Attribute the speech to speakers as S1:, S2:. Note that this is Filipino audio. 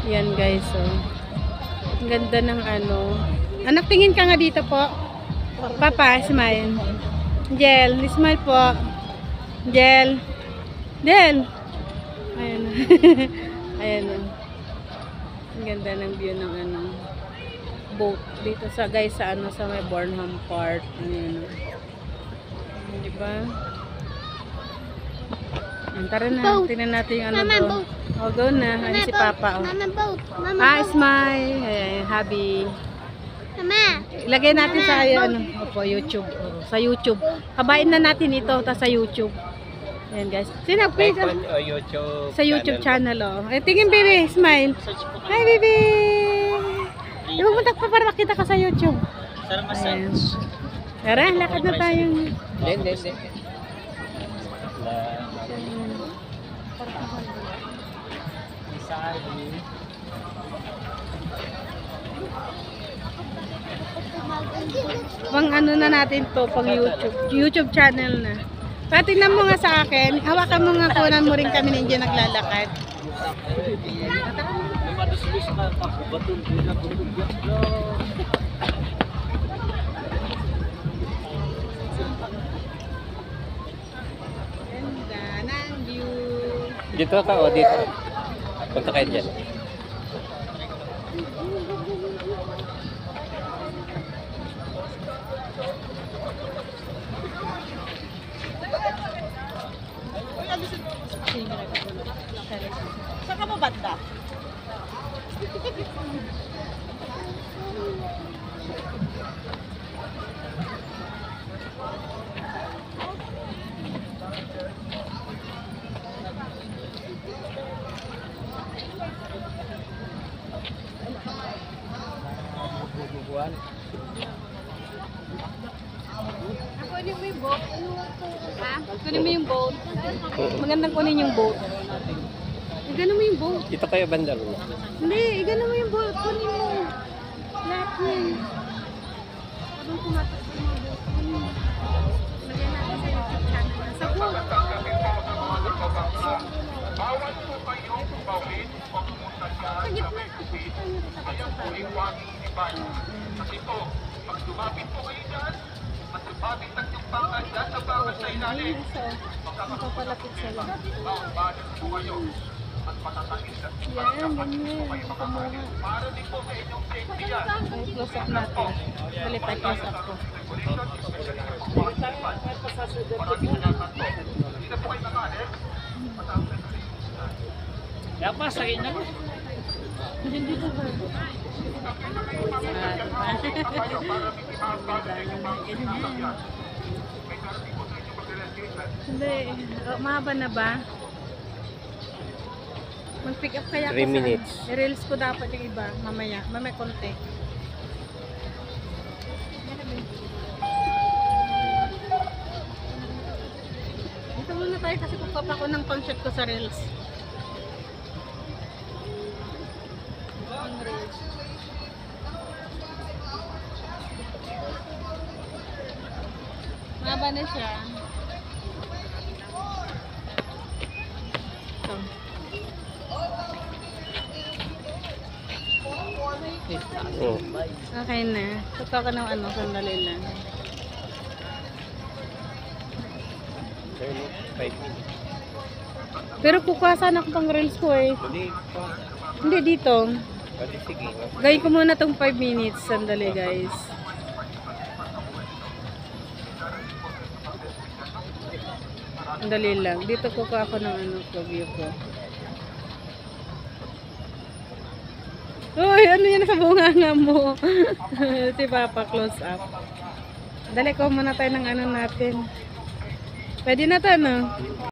S1: Yan guys, oh. Ang ganda ng ano. Anak, tingin ka nga dito po. Papa, smile. Jel, smile po. Jel. Jel. Ayan. Ayan, oh. Ang ganda ng view ng ano, boat dito sa guys sa ano, sa may Burnham Park. Ayan, oh. Diba? Tara na, tingnan natin yung ano doon. O, go na. Ano si Papa, oh.
S2: Mama boat. Mama
S1: Ah,
S2: boat.
S1: smile. Ayan, happy.
S2: Mama.
S1: Ilagay natin sa ano, opo, YouTube. Oh, sa YouTube. Kabain na natin ito ta sa YouTube. Ayan guys. Sino please?
S3: YouTube
S1: Sa YouTube channel, oh. Eh, tingin baby, smile. Hi baby. Pumunta pa para makita ka sa YouTube. Ayan. Tara, lakad na tayo.
S3: Hindi. Pang ano na natin to, pang YouTube channel na. Patingnan mo nga sa akin, hawakan mo nga, kunan mo rin kami ninyo naglalakad. Ganda ng view. Dito ka o dito? Punta kayo dyan.
S1: Saan ka mo banda? Kunin mo yung boat. Ha? Kunin mo yung boat. Magandang kunin yung boat. Igano mo yung boat.
S3: Dito kayo banda rin.
S1: Hindi, igano mo yung boat. Kunin mo. Lahat yun. Habang kumatas mo yung boat. Kunin mo. Lagyan natin sa YouTube channel. Sa boat.
S4: Bawal po kayong bawin o pumunta dyan
S1: Sa gitna.
S4: Kasi po, pag lumapit po kayo dyan, at lumapit ang yung bangka dyan sa bangka sa ilalim,
S1: Magpapalapit sa'yo.
S4: balas po kayo at matatalis at
S1: Yan, ganyan. Kamuha.
S4: para din po sa inyong safety yan.
S1: Ay, close up natin. Palit tayo close up ko.
S4: Maraming salamat po. Hindi na po kayo nakalit.
S3: Dapat sa inyo.
S1: Hindi, mahaba na ba? Mag-pick up kaya
S3: 3 minutes.
S1: I-reels ko dapat yung iba, mamaya. Mamaya konti. Dito muna tayo kasi kukuha ko ng pang-shot ko sa reels. Mahaba na siya. Ito.
S3: Oh.
S1: Okay na. Tukaw ka ng ano, sandali lang.
S3: 5 minutes.
S1: Pero kukuha sana ako pang reels ko eh.
S3: Dito.
S1: Hindi dito.
S3: Pwede sige.
S1: Gawin ko muna tong 5 minutes. Sandali guys. Sandali lang. Dito kukuha ako ng ano ko, view ko. Uy, ano yan sa bunganga mo? Si Papa, close up. Dali ko muna tayo ng ano natin. Pwede na to, no?